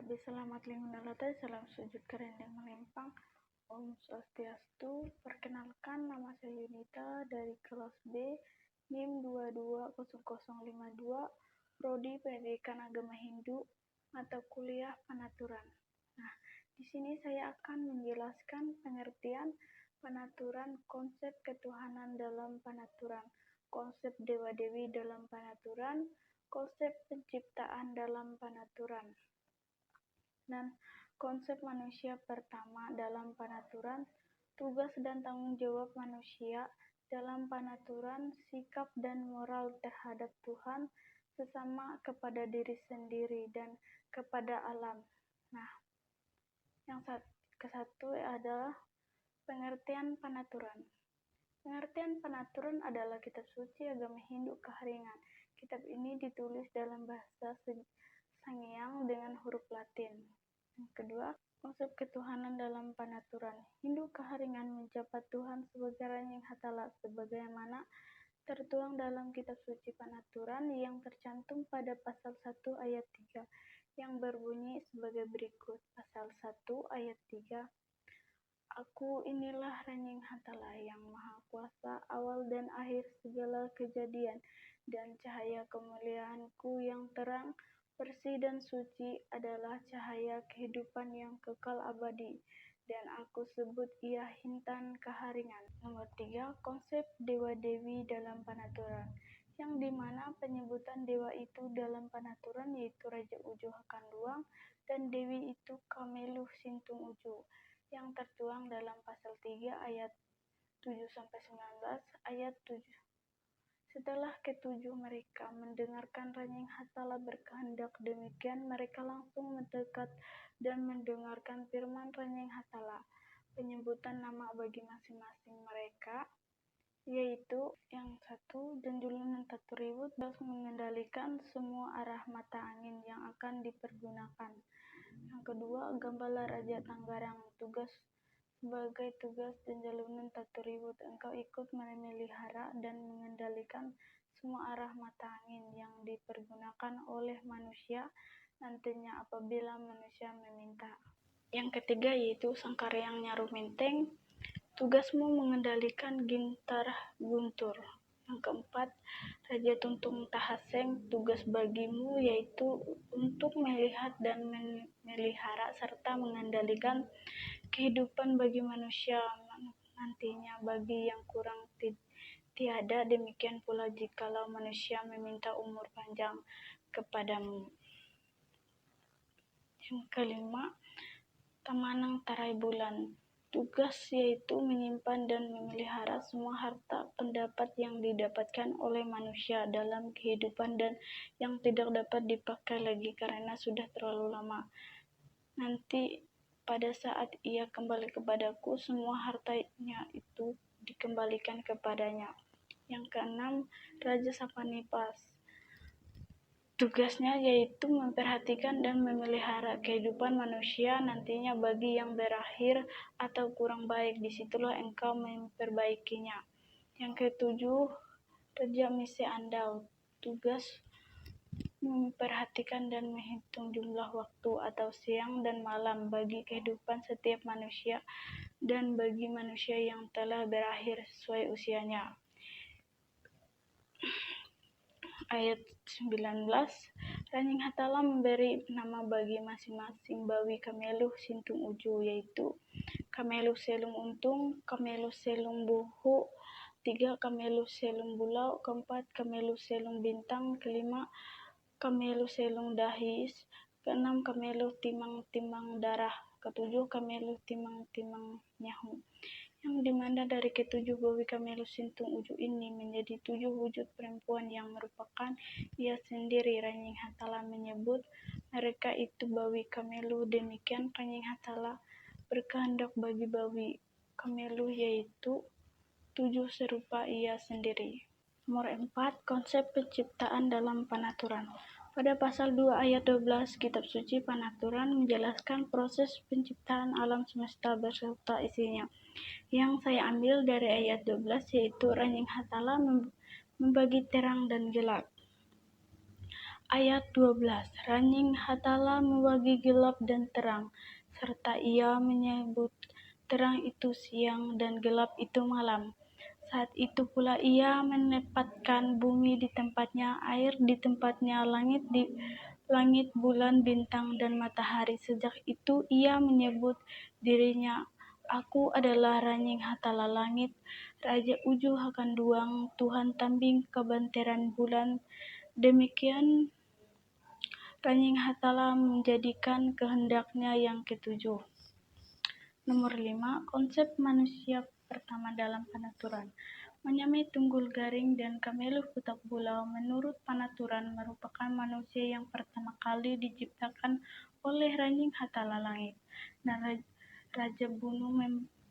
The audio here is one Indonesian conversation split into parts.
Abdi selamat lingkungan salam sujud kerendeng melempang. Om Swastiastu. Perkenalkan, nama saya Yunita dari kelas B, NIM 220052, Prodi Pendidikan Agama Hindu, mata kuliah Panaturan. Nah, di sini saya akan menjelaskan pengertian Panaturan, konsep ketuhanan dalam Panaturan, konsep dewa-dewi dalam Panaturan, konsep penciptaan dalam Panaturan, dan konsep manusia pertama dalam Panaturan, tugas dan tanggung jawab manusia dalam Panaturan, sikap dan moral terhadap Tuhan, sesama, kepada diri sendiri, dan kepada alam. Nah, yang kesatu adalah pengertian Panaturan. Pengertian Panaturan adalah kitab suci agama Hindu Kaharingan. Kitab ini ditulis dalam bahasa Sangiang dengan huruf Latin. Yang kedua, konsep ketuhanan dalam Panaturan. Hindu Kaharingan mencapat Tuhan sebagai Ranying Hatala sebagaimana tertuang dalam kitab suci Panaturan yang tercantum pada pasal 1 ayat 3 yang berbunyi sebagai berikut. Pasal 1 ayat 3. Aku inilah Ranying Hatala yang Maha Kuasa, awal dan akhir segala kejadian, dan cahaya kemuliaanku yang terang, bersih dan suci adalah cahaya kehidupan yang kekal abadi, dan aku sebut ia Hintan Kaharingan. Nomor 3, konsep dewa-dewi dalam Panaturan, yang dimana penyebutan dewa itu dalam Panaturan yaitu Raja Ujo Hakanluang dan Dewi itu Kameluh Sintung Ujo, yang tertuang dalam pasal 3 ayat 7-19, ayat 7. Setelah ketujuh mereka mendengarkan Ranying Hatala berkehendak demikian, mereka langsung mendekat dan mendengarkan firman Ranying Hatala. Penyebutan nama bagi masing-masing mereka yaitu yang satu, Janjulunan Taturibut harus mengendalikan semua arah mata angin yang akan dipergunakan. Yang kedua, Gambala Raja Tanggarang. Sebagai tugas Janjalunan Taturibut, engkau ikut memelihara dan mengendalikan semua arah mata angin yang dipergunakan oleh manusia nantinya apabila manusia meminta. Yang ketiga yaitu Sangkaryang Nyaru Menteng. Tugasmu mengendalikan Gintar Guntur. Yang keempat, Raja Tuntung Tahaseng. Tugas bagimu yaitu untuk melihat dan memelihara serta mengendalikan kehidupan bagi manusia nantinya bagi yang kurang tiada, demikian pula jikalau manusia meminta umur panjang kepadamu. Yang kelima, Tamanang Tarai Bulan. Tugas yaitu menyimpan dan memelihara semua harta pendapat yang didapatkan oleh manusia dalam kehidupan dan yang tidak dapat dipakai lagi karena sudah terlalu lama. Nanti pada saat ia kembali kepadaku, semua hartanya itu dikembalikan kepadanya. Yang keenam, Raja Sapanipas. Tugasnya yaitu memperhatikan dan memelihara kehidupan manusia nantinya bagi yang berakhir atau kurang baik. Disitulah engkau memperbaikinya. Yang ketujuh, Raja Mise Andau. Tugas memperhatikan dan menghitung jumlah waktu atau siang dan malam bagi kehidupan setiap manusia dan bagi manusia yang telah berakhir sesuai usianya. Ayat 19, Ranying Hatala memberi nama bagi masing-masing bawi Kameluh Sintung Ujo yaitu Kameluh Selung Untung, Kameluh Selung Buhu, 3 Kameluh Selung Bulau, 4 Kameluh Selung Bintang, 5 Kameluh Selung Dahis, 6 Kameluh Timang-timang Darah, 7 Kameluh Timang-timang Nyahu. Yang dimana dari ketujuh bawi Kameluh Sintung Ujo ini menjadi 7 wujud perempuan yang merupakan ia sendiri. Ranying Hatala menyebut mereka itu bawi Kameluh. Demikian Ranying Hatala berkehendak bagi bawi Kameluh yaitu 7 serupa ia sendiri. Nomor 4, konsep penciptaan dalam Panaturan. Pada pasal 2 ayat 12 kitab suci Panaturan menjelaskan proses penciptaan alam semesta beserta isinya. Yang saya ambil dari ayat 12 yaitu Ranying Hatala membagi terang dan gelap. Ayat 12. Ranjing Hatala membagi gelap dan terang, serta ia menyebut terang itu siang dan gelap itu malam. Saat itu pula ia menempatkan bumi di tempatnya, air di tempatnya, langit, bulan, bintang, dan matahari. Sejak itu ia menyebut dirinya, Aku adalah Ranjing Hatala langit, Raja Uju akan duang, Tuhan tambing kebanteran bulan. Demikian Ranjing Hatala menjadikan kehendaknya yang ketujuh. Nomor 5. Konsep manusia pertama dalam penaturan. Menyamai tunggul garing dan kameluh putak bulau menurut penaturan merupakan manusia yang pertama kali diciptakan oleh Ranjing Hatala langit. Dan Raja Bunu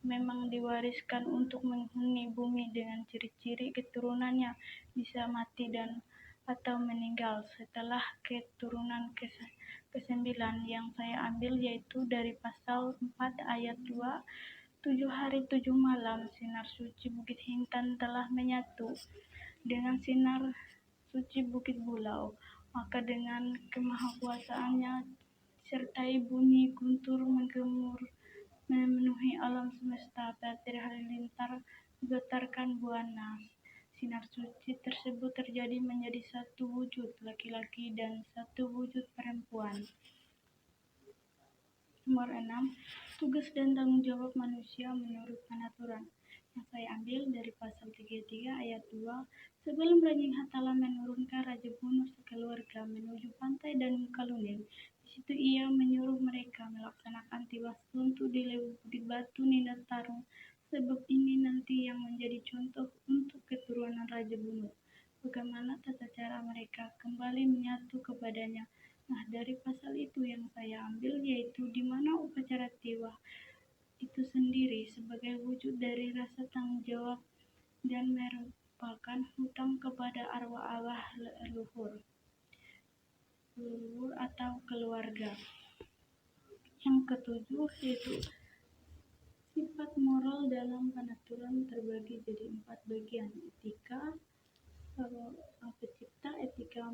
memang diwariskan untuk menghuni bumi dengan ciri-ciri keturunannya bisa mati dan atau meninggal. Setelah keturunan ke-9 yang saya ambil yaitu dari pasal 4 ayat 2, 7 hari 7 malam sinar suci Bukit Hintan telah menyatu dengan sinar suci Bukit Bulau, maka dengan kemahakuasaannya sertai bunyi guntur menggemur memenuhi alam semesta, petir halilintar menggetarkan buana. Sinar suci tersebut terjadi menjadi satu wujud laki-laki dan satu wujud perempuan. Nomor 6. Tugas dan tanggung jawab manusia menurut penaturan yang saya ambil dari pasal 33 ayat 2. Sebelum Ranjing Hatala menurunkan Raja Bunu sekeluarga menuju pantai dan Mukalunin, di situ ia menyuruh mereka melaksanakan tiwas untuk di Lewu Bukit Batu Nindat Tarung, sebab ini nanti yang menjadi contoh untuk keturunan Raja Bunu, bagaimana tata cara mereka kembali menyatu kepadanya. Nah, dari pasal itu yang saya ambil yaitu di mana upacara tiwa itu sendiri sebagai wujud dari rasa tanggung jawab dan merupakan hutang kepada arwah-arwah leluhur atau keluarga. Yang ketujuh yaitu sifat moral dalam penaturan terbagi jadi 4 bagian: etika pencipta, etika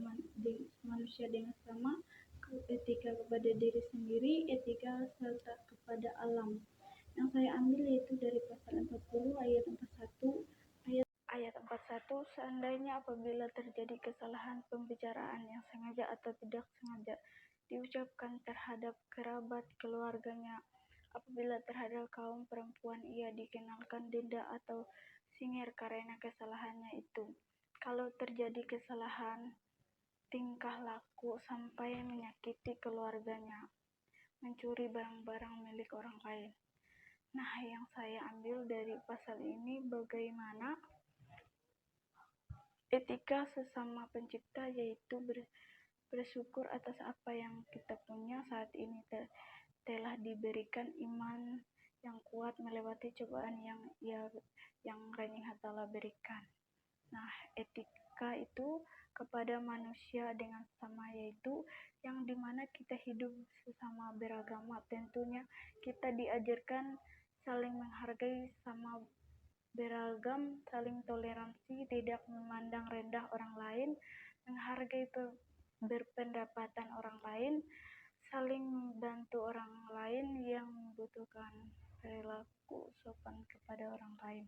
manusia dengan sama, etika kepada diri sendiri, etika serta kepada alam. Yang saya ambil yaitu dari pasal 40 ayat 41. Ayat 41, seandainya apabila terjadi kesalahan pembicaraan yang sengaja atau tidak sengaja diucapkan terhadap kerabat keluarganya, apabila terhadap kaum perempuan ia dikenakan denda atau singir karena kesalahannya itu. Kalau terjadi kesalahan tingkah laku sampai menyakiti keluarganya, mencuri barang-barang milik orang lain. Nah, yang saya ambil dari pasal ini bagaimana etika sesama pencipta, yaitu bersyukur atas apa yang kita punya saat ini, telah diberikan iman yang kuat melewati cobaan yang Ranjing Hatala berikan. Nah, etika itu kepada manusia dengan sama, yaitu yang dimana kita hidup sesama beragama. Tentunya kita diajarkan saling menghargai sama beragam, saling toleransi, tidak memandang rendah orang lain, menghargai berpendapatan orang lain, saling membantu orang lain yang membutuhkan, perilaku sopan kepada orang lain.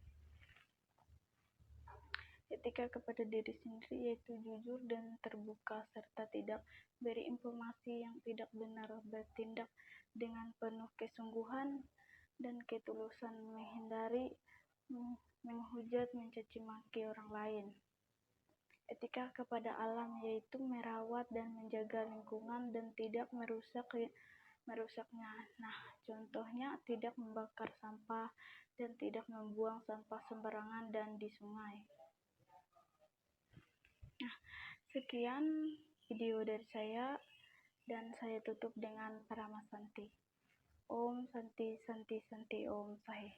Etika kepada diri sendiri yaitu jujur dan terbuka serta tidak beri informasi yang tidak benar, bertindak dengan penuh kesungguhan dan ketulusan, menghindari menghujat, mencaci maki orang lain. Etika kepada alam yaitu merawat dan menjaga lingkungan dan tidak merusaknya. Nah, contohnya tidak membakar sampah dan tidak membuang sampah sembarangan dan di sungai. Nah, sekian video dari saya dan saya tutup dengan Parama Santi. Om Santi Santi Santi Om Sahe.